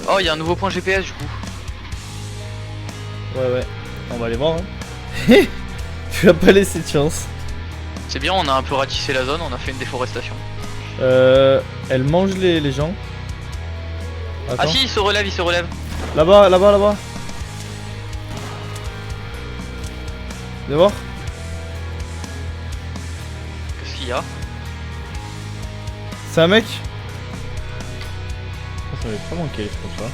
Oh, il y a un nouveau point GPS du coup. Ouais. On va aller voir. Hein. Tu vas pas laisser de chance. C'est bien, on a un peu ratissé la zone, on a fait une déforestation. Elle mange les gens. Attends. Ah si, il se relève, il se relève. Là-bas. Viens voir. Qu'est-ce qu'il y a? C'est un mec. Ça m'avait pas manqué, je pense pas.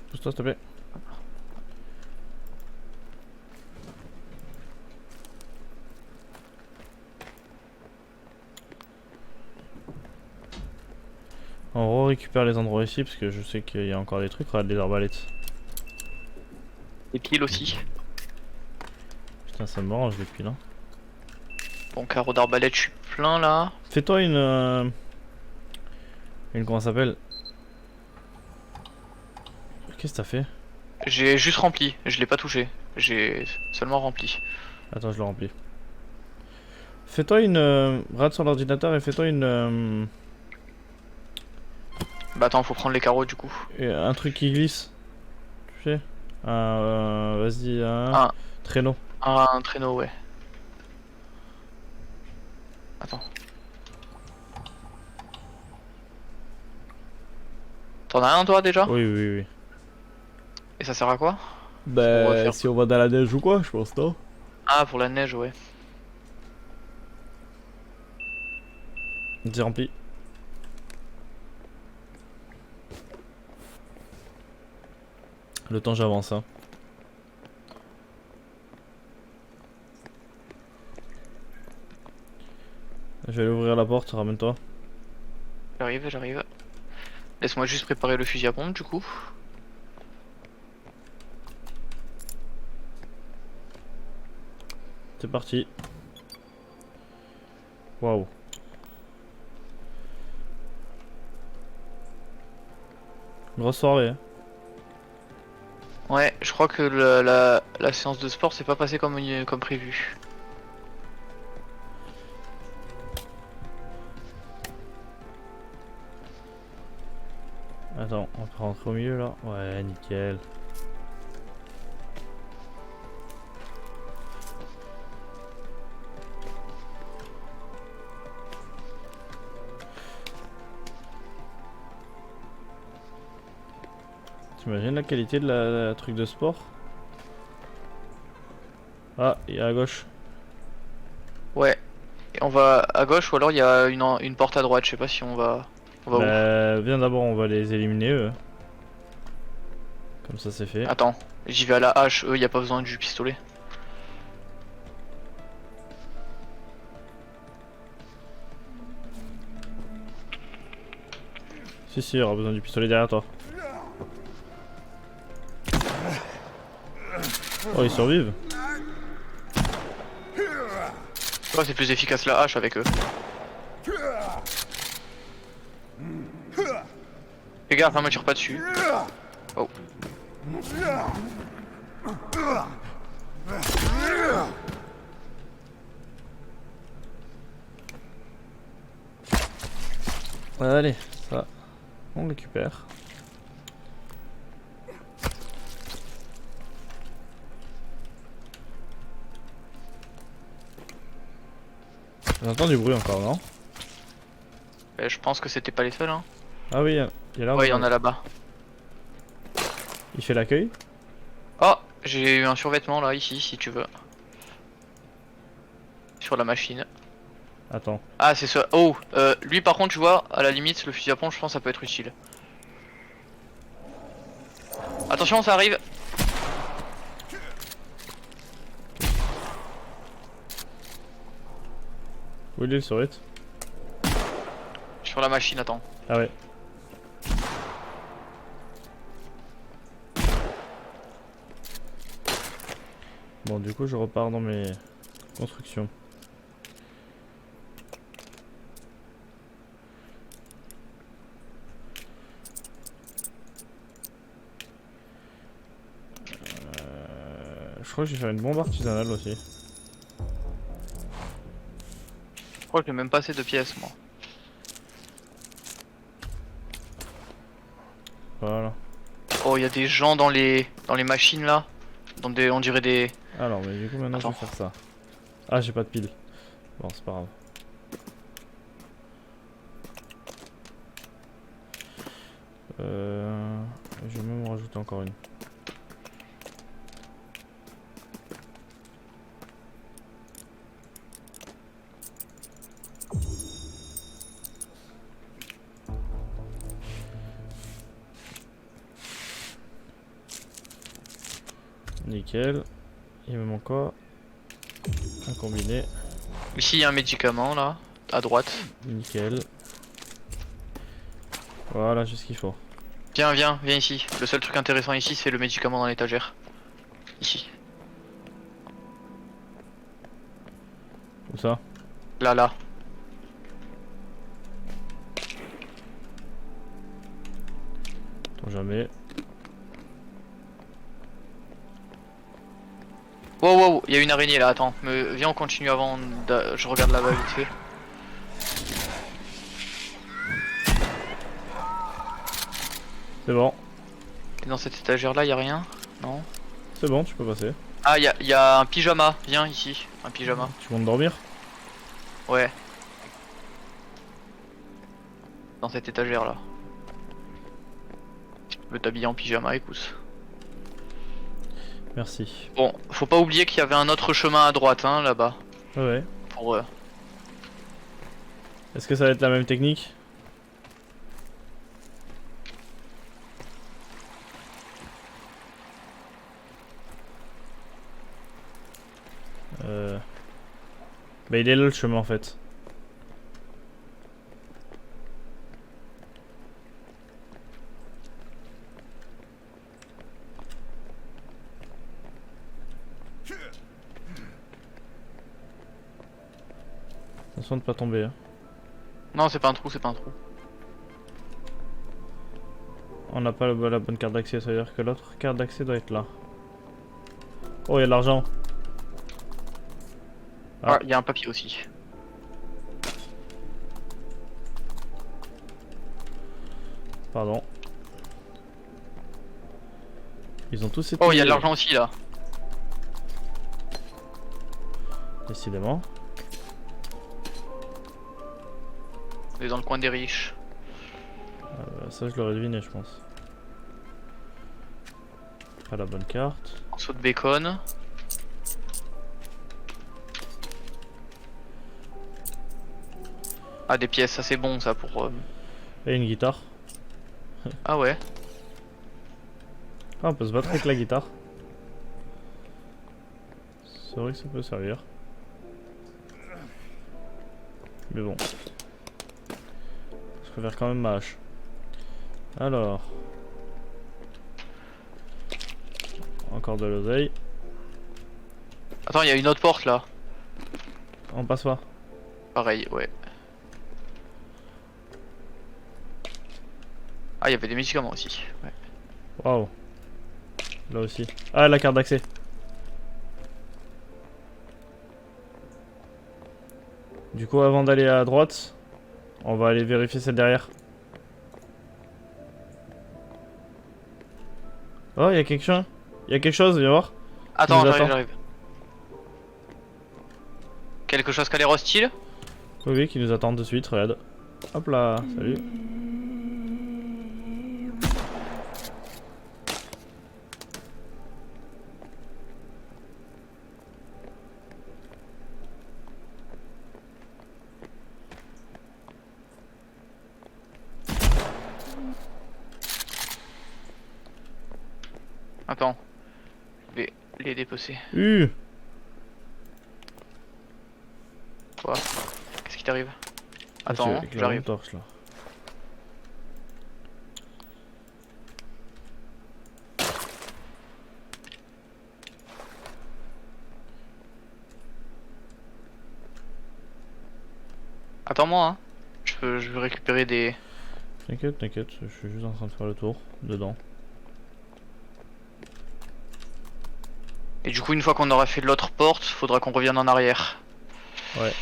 Pousse-toi s'il te plaît. On récupère les endroits ici parce que je sais qu'il y a encore des trucs. Regarde les arbalètes. Les piles aussi. Putain, ça me range les piles. Hein. Bon, carreau d'arbalète, je suis plein là. Fais-toi une. Comment ça s'appelle? Qu'est-ce que t'as fait? J'ai juste rempli, je l'ai pas touché. J'ai seulement rempli. Attends, je le remplis. Fais-toi une. Rate sur l'ordinateur et fais-toi une. Bah attends, faut prendre les carreaux du coup. Un truc qui glisse. Tu sais? Vas-y, un Un, traîneau. un traîneau, ouais. Attends. T'en as un toi déjà? Oui. Et ça sert à quoi? Bah, si on va dans la neige ou quoi, je pense, non? Ah, pour la neige, ouais. C'est rempli. Le temps j'avance, hein. Je vais aller ouvrir la porte, ramène-toi. J'arrive. Laisse-moi juste préparer le fusil à pompe du coup. C'est parti. Waouh. Grosse soirée, hein. Ouais, je crois que la séance de sport s'est pas passée comme prévu. Attends, on peut rentrer au milieu là. Ouais, nickel. T'imagines la qualité de la truc de sport? Ah, il est à gauche. Ouais. Et on va à gauche ou alors il y a une porte à droite, je sais pas si on va... On va où? Bah, viens d'abord, on va les éliminer eux. Comme ça c'est fait. Attends, j'y vais à la hache, eux y a pas besoin du pistolet. Si, il y aura besoin du pistolet derrière toi. Oh, ils survivent. Ouais, c'est plus efficace la hache avec eux. Fais gaffe, hein, me tire pas dessus. Oh. Allez, ça, on récupère. J'entends du bruit encore, non? Je pense que c'était pas les seuls, hein. Ah oui, il y a là. Ouais, il y en a là-bas. Il fait l'accueil. Oh, j'ai eu un survêtement là, ici, si tu veux. Sur la machine. Attends. Ah, c'est ça. Oh, lui par contre, tu vois, à la limite, le fusil à pompe, je pense que ça peut être utile. Attention, ça arrive. Où il est le survêt? Sur la machine, attends. Ah ouais. Bon, du coup, je repars dans mes Construction. Je crois que je vais faire une bombe artisanale aussi. Je crois que j'ai même pas assez de pièces moi. Voilà. Oh, il y a des gens dans les machines là. On dirait des. Alors, mais du coup, maintenant je vais faire ça. Ah, j'ai pas de pile. Bon, c'est pas grave. Je vais même en rajouter encore une. Nickel. Il me manque quoi? Un combiné. Ici il y a un médicament là, à droite. Nickel. Voilà, j'ai ce qu'il faut. Viens, viens, viens ici. Le seul truc intéressant ici c'est le médicament dans l'étagère. Ici. Où ça? Là, là. Attends jamais. Wow, wow, il y a une araignée là, attends. Viens, on continue avant. Je regarde là-bas vite fait. C'est bon. Et dans cette étagère là, il y a rien? Non? C'est bon, tu peux passer. Ah, il y a un pyjama. Viens ici, un pyjama. Tu montes dormir? Ouais. Dans cette étagère là. Tu peux t'habiller en pyjama, écoute. Merci. Bon, faut pas oublier qu'il y avait un autre chemin à droite, hein, là-bas. Ouais. Pour Est-ce que ça va être la même technique? Bah il est là le chemin en fait. Attention de pas tomber. Hein. Non, c'est pas un trou, c'est pas un trou. On n'a pas la bonne carte d'accès, ça veut dire que l'autre carte d'accès doit être là. Oh, il y a de l'argent. Ah, il y a un papier aussi. Pardon. Ils ont tous été... Oh, il y a de l'argent aussi là. Décidément. On est dans le coin des riches. Ça je l'aurais deviné je pense. Pas la bonne carte. Morceau de bacon. Ah, des pièces, ça c'est bon ça pour... Et une guitare. Ah ouais. Ah, on peut se battre avec la guitare. C'est vrai que ça peut servir. Mais bon. Je préfère quand même ma hache. Alors. Encore de l'oseille. Attends, il y a une autre porte là. On passe pas. Pareil, ouais. Ah, il y avait des médicaments aussi. Ouais. Waouh. Là aussi. Ah, la carte d'accès. Du coup, avant d'aller à droite, on va aller vérifier celle derrière. Oh, il y a quelque chose. Il y a quelque chose, viens voir. Attends, nous j'arrive, attend. j'arrive. Quelque chose qui a l'air hostile? Oui, oui, qui nous attend de suite, regarde. Hop là, salut. Attends. Je vais les dépecer. Quoi? Qu'est-ce qui t'arrive? Attends, Avec la j'arrive. lampe torche, là. Attends-moi, hein. Je veux récupérer des... T'inquiète, t'inquiète, je suis juste en train de faire le tour, dedans. Et du coup, une fois qu'on aura fait l'autre porte, faudra qu'on revienne en arrière. Ouais.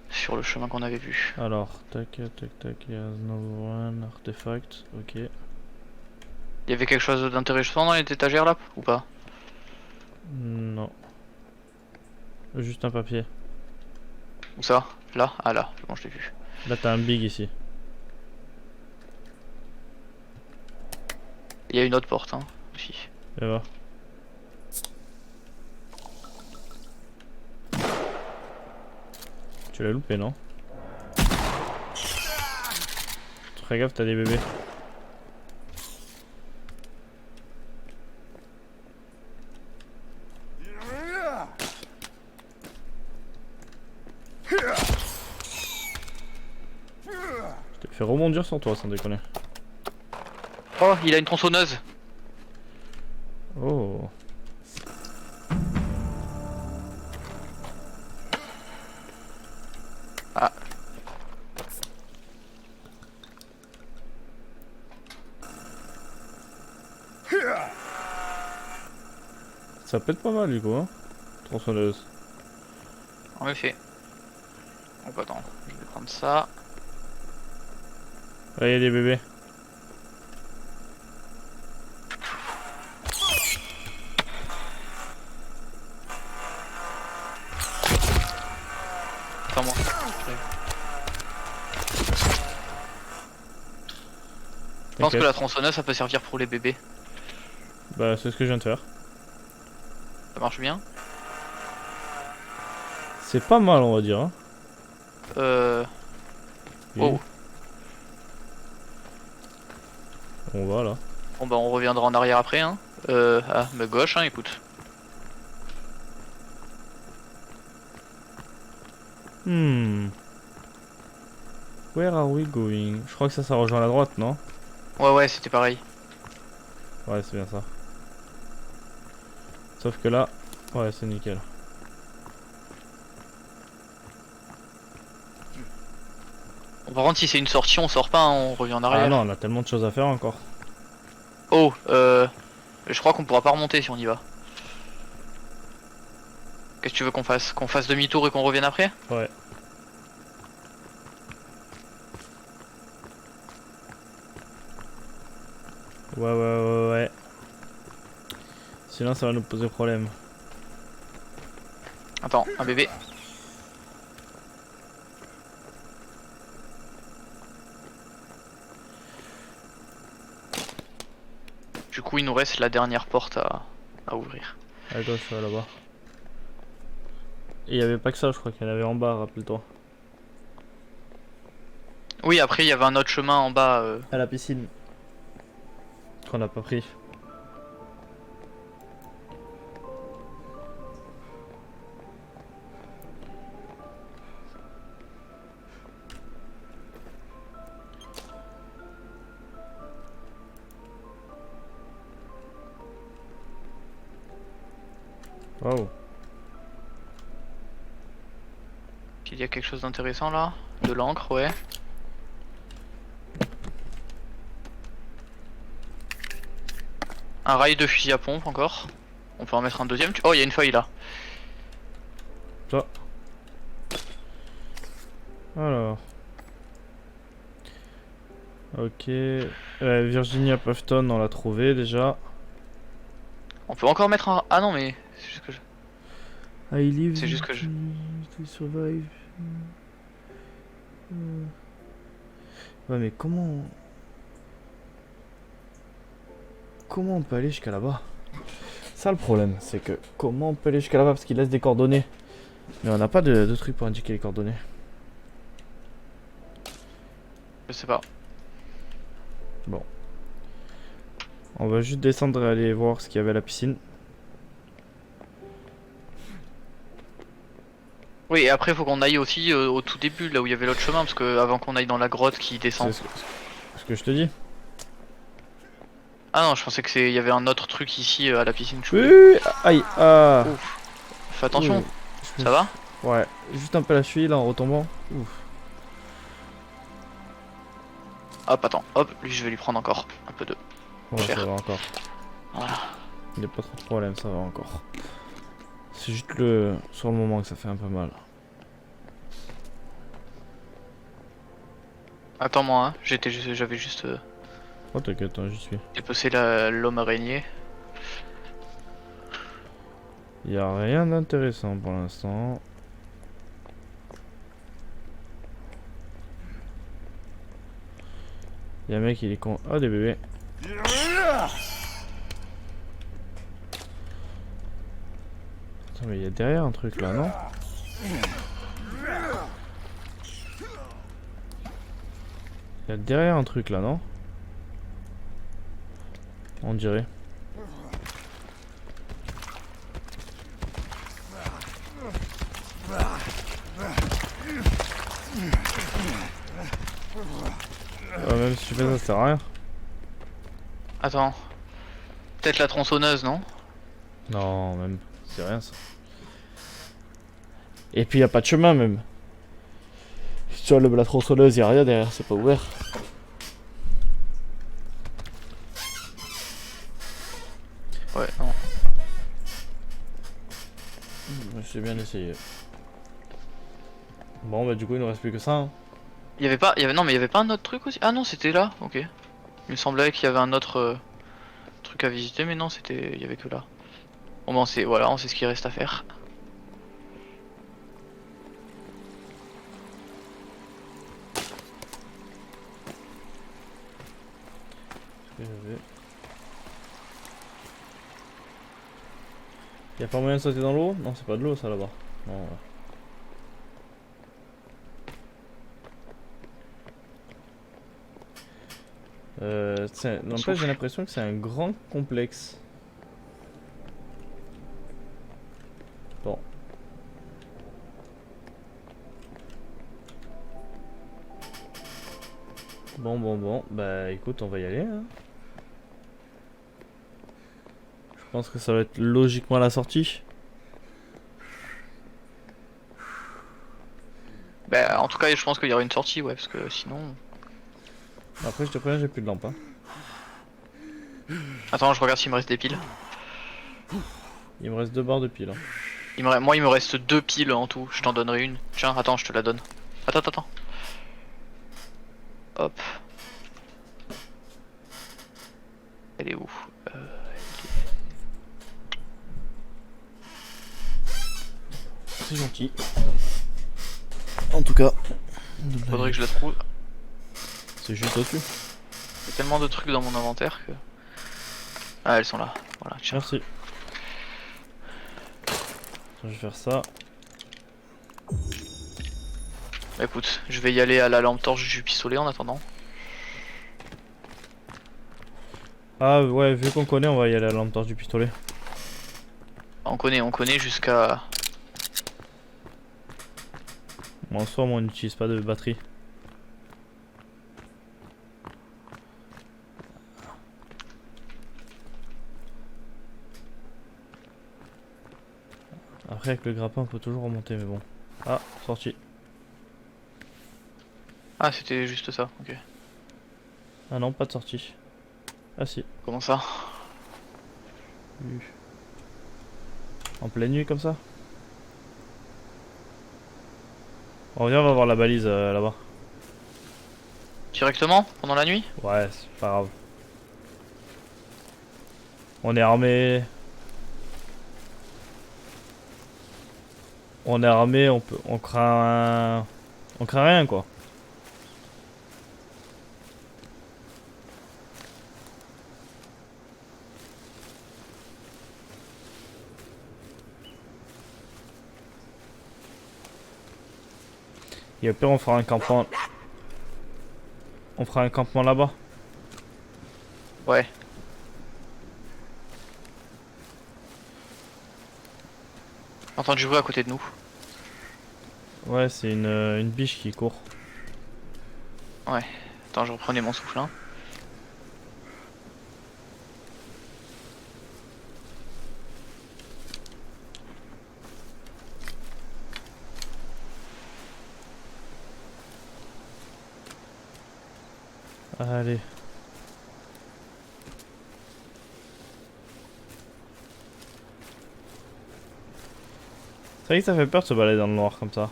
Sur le chemin qu'on avait vu. Alors, tac, tac, tac, il y a another one, artefact, ok. Il y avait quelque chose d'intéressant dans les étagères là, ou pas? Non. Juste un papier. Où ça? Là? Ah là, c'est bon, je l'ai vu. Là, t'as un big ici. Il y a une autre porte, hein, aussi. Et va. Tu l'as loupé, non? Très gaffe, t'as des bébés. Je t'ai fait rebondir sur toi, sans déconner. Oh, il a une tronçonneuse. Oh. Ah. Ça pète pas mal du coup, hein. Tronçonneuse. En effet. Oh, bah, attends, je vais prendre ça. Là, il y a des bébés. Attends-moi. Je pense que la tronçonneuse ça peut servir pour les bébés. Bah, c'est ce que je viens de faire. Ça marche bien. C'est pas mal, on va dire. Hein. Oh. On va là. Bon bah on reviendra en arrière après hein. Ah mais gauche hein écoute. Where are we going? Je crois que ça rejoint la droite, non? Ouais c'était pareil. Ouais, c'est bien ça. Sauf que là, ouais, c'est nickel. Par contre si c'est une sortie on sort pas hein, on revient en arrière. Ah non, on a tellement de choses à faire encore. Oh je crois qu'on pourra pas remonter si on y va. Qu'est-ce que tu veux qu'on fasse? Qu'on fasse demi-tour et qu'on revienne après? Ouais. Ouais. Sinon ça va nous poser problème. Attends, un bébé. Du coup il nous reste la dernière porte à ouvrir. À gauche, ouais, là-bas. Et il y avait pas que ça, je crois qu'il y en avait en bas, rappelle-toi. Oui après il y avait un autre chemin en bas. À la piscine. Qu'on n'a pas pris. Wow. Il y a quelque chose d'intéressant là? De l'encre, ouais. Un rail de fusil à pompe encore. On peut en mettre un deuxième. Oh, il y a une feuille là. Ça. Alors. Ok. Virginia Puffton, on l'a trouvé déjà. On peut encore mettre un. Ah non, mais c'est juste que je. I live. C'est juste que je. To survive. Ouais, mais comment. Comment on peut aller jusqu'à là-bas? Ça le problème, c'est que comment on peut aller jusqu'à là-bas parce qu'il laisse des coordonnées. Mais on n'a pas de truc pour indiquer les coordonnées. Je sais pas. Bon. On va juste descendre et aller voir ce qu'il y avait à la piscine. Oui, et après faut qu'on aille aussi au tout début, là où il y avait l'autre chemin, parce que avant qu'on aille dans la grotte qui descend. C'est ce que je te dis. Ah non, je pensais que c'est il y avait un autre truc ici à la piscine. Oui, aïe, ah. Ouf. Fais attention, Oui. ça va? Ouais, juste un peu la cheville là en retombant. Ouf. Hop, attends, hop, lui je vais lui prendre encore un peu de Ouais, chair. ça va encore. Voilà. Il n'y a pas trop de problème, ça va encore. C'est juste le sur le moment que ça fait un peu mal. Attends-moi, hein. J'avais juste Oh t'inquiète, hein, j'y suis. dépecé l'homme araignée. Il y a rien d'intéressant pour l'instant. Il y a un mec il est con. Ah des bébés. Attends mais il y a derrière un truc là, non? Il y a derrière un truc là, non? On dirait. Même si tu fais ça, ça sert à rien. Attends. Peut-être la tronçonneuse, non? Non, même. C'est rien ça. Et puis y a pas de chemin même. Sur la tronçonneuse, y a rien derrière, c'est pas ouvert. Ouais, non. J'ai bien essayé. Bon bah du coup il nous reste plus que ça. Hein. Non mais il y avait pas un autre truc aussi? Ah non, c'était là, ok. Il me semblait qu'il y avait un autre truc à visiter, mais non, il y avait que là. Bon bah on sait ce qu'il reste à faire. Y'a pas moyen de sauter dans l'eau? Non, c'est pas de l'eau ça là-bas. Non, ouais. En fait, j'ai l'impression que c'est un grand complexe. Bon. Bon. Bah écoute, on va y aller. Hein. Je pense que ça va être logiquement la sortie. Bah en tout cas, je pense qu'il y aura une sortie, ouais, parce que sinon... Après, je te préviens, j'ai plus de lampe. Hein. Attends, je regarde s'il me reste des piles. Il me reste 2 barres de pile. Hein. Moi, il me reste 2 piles en tout. Je t'en donnerai une. Tiens, attends, je te la donne. Attends. Hop. Elle est où? C'est gentil. En tout cas. Faudrait que je la trouve. C'est juste au-dessus. Il y a tellement de trucs dans mon inventaire que... Ah, elles sont là. Voilà, tiens. Merci. Je vais faire ça. Bah, écoute, je vais y aller à la lampe torche du pistolet en attendant. Ah ouais, vu qu'on connaît, on va y aller à la lampe torche du pistolet. On connaît jusqu'à... Bon, en soi, moi, on n'utilise pas de batterie. Après, avec le grappin, on peut toujours remonter, mais bon. Ah, sorti. Ah, c'était juste ça, ok. Ah non, pas de sortie. Ah si. Comment ça? En pleine nuit comme ça. On revient, on va voir la balise là-bas. Directement? Pendant la nuit? Ouais, c'est pas grave. On est armé. On est armé, on craint. On craint rien quoi. Et au pire, on fera un campement. On fera un campement là-bas. Ouais. J'ai entendu bruit à côté de nous. Ouais, c'est une biche qui court. Ouais. Attends, je reprenais mon souffle, hein. Allez. C'est vrai que ça fait peur de se balader dans le noir comme ça.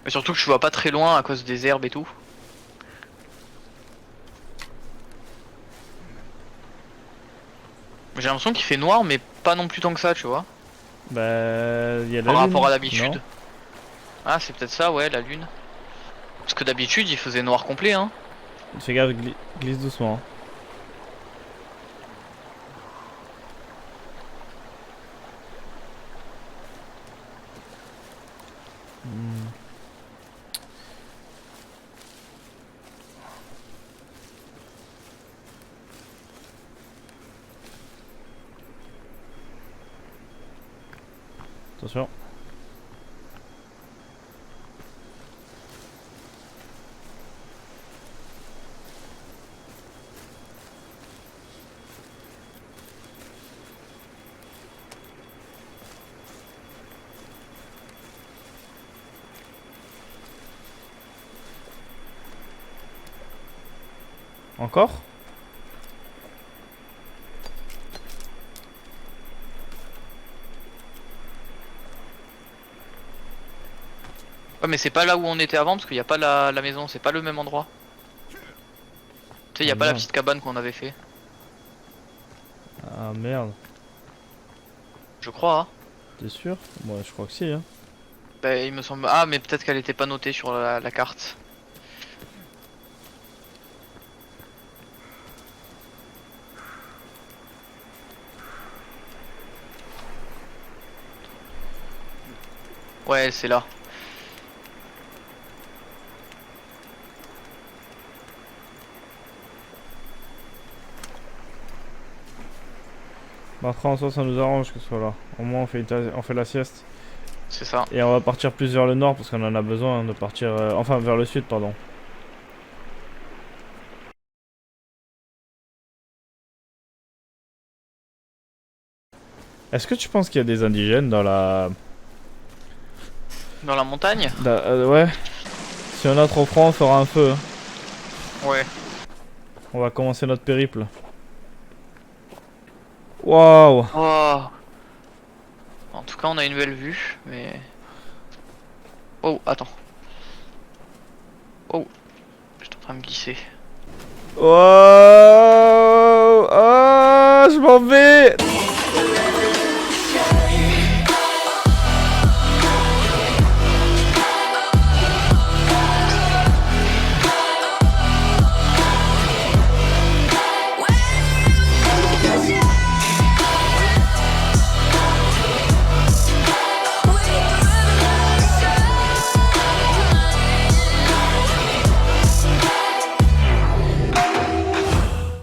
Mais surtout que je vois pas très loin à cause des herbes et tout. J'ai l'impression qu'il fait noir mais pas non plus tant que ça, tu vois. Bah, il y a la Par lune, rapport à l'habitude. non? Ah c'est peut-être ça, ouais, la lune. Parce que d'habitude il faisait noir complet, hein. Fais gaffe, glisse doucement. Hmm. Attention. Encore? Ouais mais c'est pas là où on était avant parce qu'il y a pas la maison, c'est pas le même endroit. Tu sais, y a Ah, pas la merde. petite cabane qu'on avait fait. Ah merde. Je crois, hein. T'es sûr? Moi je crois que si, hein. Bah il me semble... Ah mais peut-être qu'elle était pas notée sur la carte. Ouais c'est là. Bah, après en soi ça nous arrange que ce soit là. Au moins on fait la sieste. C'est ça. Et on va partir plus vers le nord parce qu'on en a besoin de partir... enfin vers le sud pardon. Est-ce que tu penses qu'il y a des indigènes dans la... Dans la montagne? Ouais. Si on a trop froid on fera un feu, hein. Ouais. On va commencer notre périple. Waouh. Oh. En tout cas on a une belle vue, mais... Oh, attends. Oh. J'étais en train de me glisser. Waouh. Ah, je m'en vais.